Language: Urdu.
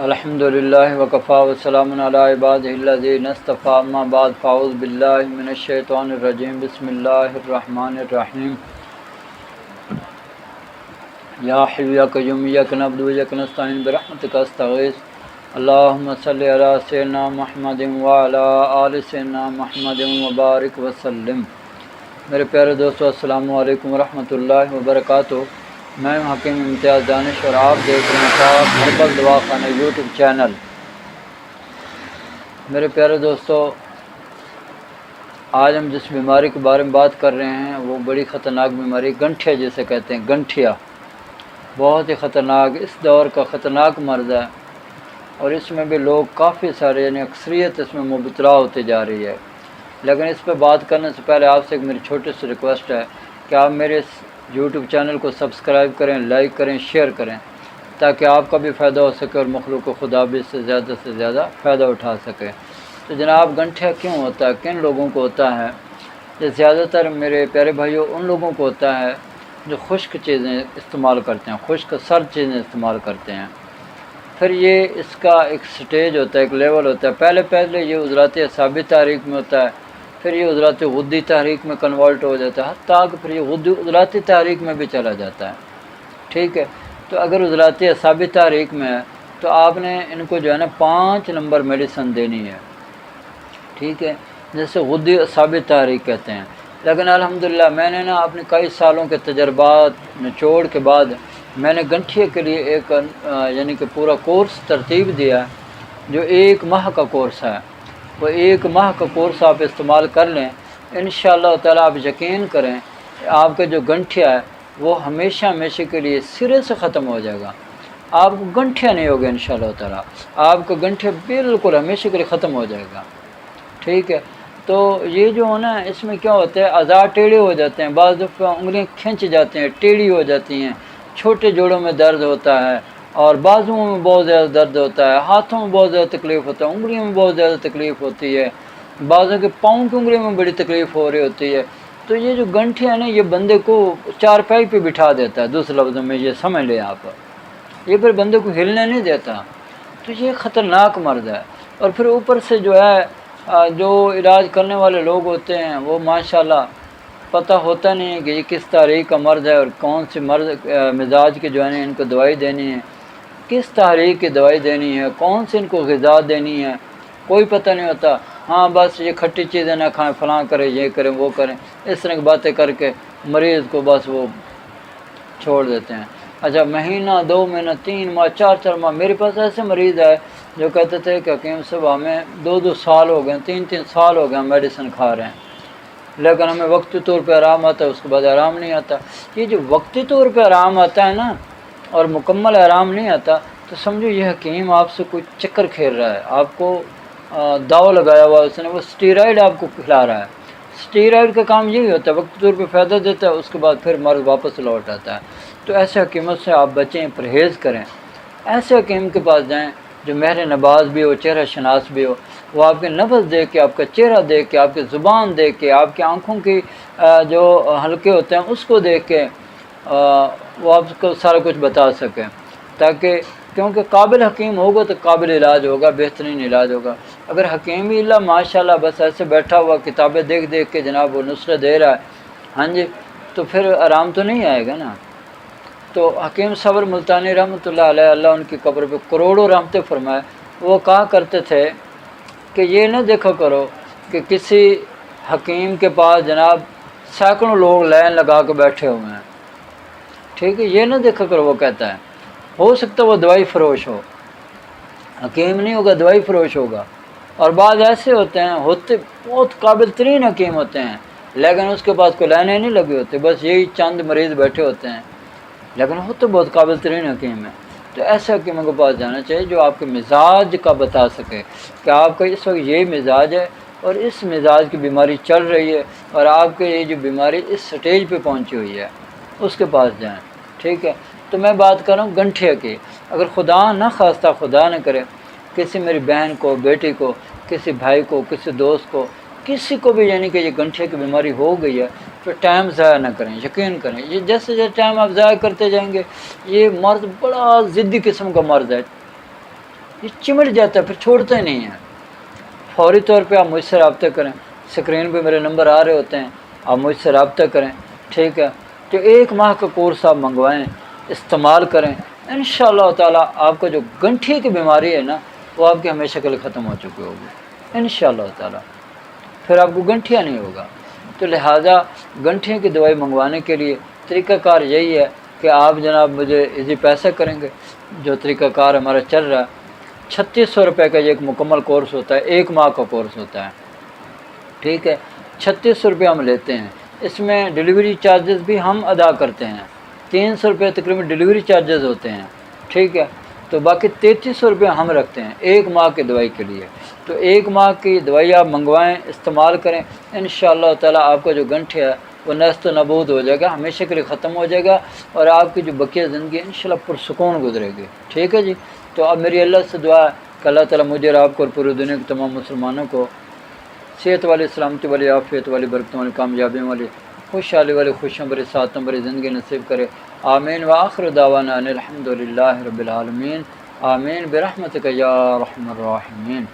الحمدللہ وکفا وسلام علی عبادہ الذین اصطفیٰ اما بعد فاعوذ باللہ من الشیطان الرجیم بسم اللہ الرحمن الرحیم یا حی یا قیوم ایاک نعبد و ایاک نستعین برحمتک استغیث اللہم صلی علی سیدنا محمد وعلی آل سیدنا محمد وبارک وسلم۔ میرے پیارے دوستو، السلام علیکم ورحمۃ اللہ وبرکاتہ۔ میں حکیم امتیاز دانش اور آپ دیکھ رہے ہیں پاک ہربل دواخانہ یوٹیوب چینل۔ میرے پیارے دوستو، آج ہم جس بیماری کے بارے میں بات کر رہے ہیں وہ بڑی خطرناک بیماری گنٹھیا جسے کہتے ہیں، گنٹھیا بہت ہی خطرناک، اس دور کا خطرناک مرض ہے، اور اس میں بھی لوگ کافی سارے یعنی اکثریت اس میں مبتلا ہوتی جا رہی ہے۔ لیکن اس پہ بات کرنے سے پہلے آپ سے ایک میری چھوٹی سی ریکویسٹ ہے کہ آپ میرے اس یوٹیوب چینل کو سبسکرائب کریں، لائک کریں، شیئر کریں، تاکہ آپ کا بھی فائدہ ہو سکے اور مخلوق خدا بھی اس سے زیادہ فائدہ اٹھا سکے۔ تو جناب، گنٹھیا کیوں ہوتا ہے، کن لوگوں کو ہوتا ہے؟ یہ زیادہ تر میرے پیارے بھائیوں ان لوگوں کو ہوتا ہے جو خشک چیزیں استعمال کرتے ہیں، خشک سرد چیزیں استعمال کرتے ہیں۔ پھر یہ اس کا ایک سٹیج ہوتا ہے، ایک لیول ہوتا ہے۔ پہلے یہ عضلات اعصابی تحریک میں ہوتا ہے، پھر یہ عضلات غدی تحریک میں کنورٹ ہو جاتا ہے، حتیٰ کہ پھر یہ عضلاتی تحریک میں بھی چلا جاتا ہے۔ ٹھیک ہے، تو اگر عضلاتی اعصابی تحریک میں ہے تو آپ نے ان کو جو ہے نا 5 نمبر میڈیسن دینی ہے، ٹھیک ہے، جیسے غدی اعصابی تحریک کہتے ہیں۔ لیکن الحمدللہ میں نے اپنے کئی سالوں کے تجربات نچوڑ کے بعد میں نے گنٹھیا کے لیے ایک یعنی کہ پورا کورس ترتیب دیا ہے، جو 1 ماہ کا کورس ہے۔ وہ 1 ماہ کا کورس آپ استعمال کر لیں، انشاءاللہ تعالیٰ آپ یقین کریں آپ کا جو گنٹھیا ہے وہ ہمیشہ کے لیے سرے سے ختم ہو جائے گا۔ آپ کو گنٹھیا نہیں ہوگا انشاءاللہ تعالیٰ، آپ کا گنٹھیا بالکل ہمیشہ کے لیے ختم ہو جائے گا۔ ٹھیک ہے، تو یہ جو ہے نا اس میں کیا ہوتا ہے، اعضاء ٹیڑھے ہو جاتے ہیں، بعض دفعہ انگلیاں کھنچ جاتی ہیں، ٹیڑھی ہو جاتی ہیں، چھوٹے جوڑوں میں درد ہوتا ہے، اور بازوؤں میں بہت زیادہ درد ہوتا ہے، ہاتھوں میں بہت زیادہ تکلیف ہوتا ہے، انگلیوں میں بہت زیادہ تکلیف ہوتی ہے، بعضوں کے پاؤں کی انگلیوں میں بڑی تکلیف ہو رہی ہوتی ہے۔ تو یہ جو گنٹھیا ہے نا، یہ بندے کو چارپائی پہ بٹھا دیتا ہے، دوسرے لفظوں میں یہ سمجھ لیں آپ، یہ پھر بندے کو ہلنے نہیں دیتا۔ تو یہ خطرناک مرض ہے، اور پھر اوپر سے جو ہے جو علاج کرنے والے لوگ ہوتے ہیں وہ ماشاءاللہ پتہ ہوتا نہیں ہے کہ یہ کس تاریخ کا مرض ہے اور کون سی مزاج کے جو ہے ان کو دوائی دینی ہے، کس تاریخ کی دوائی دینی ہے، کون سی ان کو غذا دینی ہے، کوئی پتہ نہیں ہوتا۔ ہاں بس یہ کھٹی چیزیں نہ کھائیں، فلاں کریں، یہ کریں، وہ کریں، اس طرح کی باتیں کر کے مریض کو بس وہ چھوڑ دیتے ہیں۔ اچھا، مہینہ، 2 مہینہ، 3 ماہ، 4 ماہ، میرے پاس ایسے مریض ہے جو کہتے تھے کہ حکیم صاحب ہمیں 2 سال ہو گئے، 3 سال ہو گئے ہم میڈیسن کھا رہے ہیں، لیکن ہمیں وقتی طور پہ آرام آتا ہے، اس کے بعد آرام نہیں آتا۔ یہ جو وقتی طور پہ آرام آتا ہے نا اور مکمل آرام نہیں آتا، تو سمجھو یہ حکیم آپ سے کوئی چکر کھیل رہا ہے، آپ کو داؤ لگایا ہوا اس نے، وہ اسٹیرائڈ آپ کو کھلا رہا ہے۔ اسٹیرائڈ کا کام یہی ہوتا ہے، وقتی طور پہ فائدہ دیتا ہے، اس کے بعد پھر مرض واپس لوٹ آتا ہے۔ تو ایسے حکیمت سے آپ بچیں، پرہیز کریں، ایسے حکیم کے پاس جائیں جو مہر نباز بھی ہو، چہرہ شناس بھی ہو، وہ آپ کے نفس دیکھ کے، آپ کا چہرہ دیکھ کے، آپ کی زبان دیکھ کے، آپ کی آنکھوں کی جو حلقے ہوتے ہیں اس کو دیکھ کے وہ آپ کو سارا کچھ بتا سکیں، تاکہ کیونکہ قابل حکیم ہوگا تو قابل علاج ہوگا، بہترین علاج ہوگا۔ اگر حکیم ہی اللہ ماشاءاللہ بس ایسے بیٹھا ہوا کتابیں دیکھ کے جناب وہ نسخے دے رہا ہے، ہاں جی، تو پھر آرام تو نہیں آئے گا نا۔ تو حکیم صبر ملتانی رحمۃ اللہ علیہ، اللہ ان کی قبر پہ کروڑوں رحمتیں فرمائے، وہ کہا کرتے تھے کہ یہ نہ دیکھا کرو کہ کسی حکیم کے پاس جناب سینکڑوں لوگ لائن لگا کے بیٹھے ہوئے ہیں، ٹھیک ہے، یہ نہ دیکھا کرو۔ وہ کہتا ہے ہو سکتا ہے وہ دوائی فروش ہو، حکیم نہیں ہوگا، دوائی فروش ہوگا۔ اور بعض ایسے ہوتے ہیں، ہوتے بہت قابل ترین حکیم ہوتے ہیں، لیکن اس کے پاس کوئی لائنیں نہیں لگی ہوتی، بس یہی چند مریض بیٹھے ہوتے ہیں، لیکن وہ تو بہت قابل ترین حکیم ہے۔ تو ایسے حکیموں کے پاس جانا چاہیے جو آپ کے مزاج کا بتا سکے کہ آپ کا اس وقت یہ مزاج ہے اور اس مزاج کی بیماری چل رہی ہے، اور آپ کے یہ جو بیماری اس سٹیج پہ پہنچی ہوئی ہے، اس کے پاس جائیں، ٹھیک ہے۔ تو میں بات کر رہا ہوں گنٹھیا کی۔ اگر خدا نہ خواستہ، خدا نہ کرے، کسی میری بہن کو، بیٹی کو، کسی بھائی کو، کسی دوست کو، کسی کو بھی یعنی کہ یہ گنٹھیا کی بیماری ہو گئی ہے، تو ٹائم ضائع نہ کریں، یقین کریں، یہ جیسے ٹائم آپ ضائع کرتے جائیں گے، یہ مرض بڑا ضدی قسم کا مرض ہے، یہ چمٹ جاتا ہے، پھر چھوڑتا ہی نہیں ہے۔ فوری طور پہ آپ مجھ سے رابطہ کریں، اسکرین پہ میرے نمبر آ رہے ہوتے ہیں، آپ مجھ سے رابطہ کریں، ٹھیک ہے؟ تو 1 ماہ کا کورس آپ منگوائیں، استعمال کریں، انشاءاللہ تعالیٰ آپ کو جو گنٹھی کی بیماری ہے نا وہ آپ کی ہمیشہ کے لیے ختم ہو چکی ہوگی انشاءاللہ تعالیٰ، پھر آپ کو گنٹھیا نہیں ہوگا۔ تو لہٰذا گنٹھے کی دوائی منگوانے کے لیے طریقہ کار یہی ہے کہ آپ جناب مجھے ایزی پیسہ کریں گے، جو طریقہ کار ہمارا چل رہا ہے۔ 3600 روپے کا یہ ایک مکمل کورس ہوتا ہے، 1 ماہ کا کورس ہوتا ہے، ٹھیک ہے؟ 3600 روپے ہم لیتے ہیں، اس میں ڈیلیوری چارجز بھی ہم ادا کرتے ہیں، 300 روپے تقریباً ڈیلیوری چارجز ہوتے ہیں، ٹھیک ہے؟ تو باقی 3300 روپے ہم رکھتے ہیں 1 ماہ کی دوائی کے لیے۔ تو 1 ماہ کی دوائی آپ منگوائیں، استعمال کریں، انشاءاللہ تعالیٰ آپ کا جو گنٹھیا ہے وہ نیست و نابود ہو جائے گا، ہمیشہ کے لیے ختم ہو جائے گا، اور آپ کی جو بقیہ زندگی انشاءاللہ پرسکون گزرے گی، ٹھیک ہے جی؟ تو اب میری اللہ سے دعا ہے کہ اللہ تعالیٰ مجھے اور آپ کو اور پوری دنیا کے تمام مسلمانوں کو صحت والی، سلامتی والی، عافیت والی، برکتوں والی، کامیابیوں والی، خوشحالی والی، خوشیوں بری، سعادتوں بری زندگی نصیب کرے، آمین۔ وآخر دعوانا ان الحمد للہ رب العالمین، آمین برحمتک یا ارحم الراحمین۔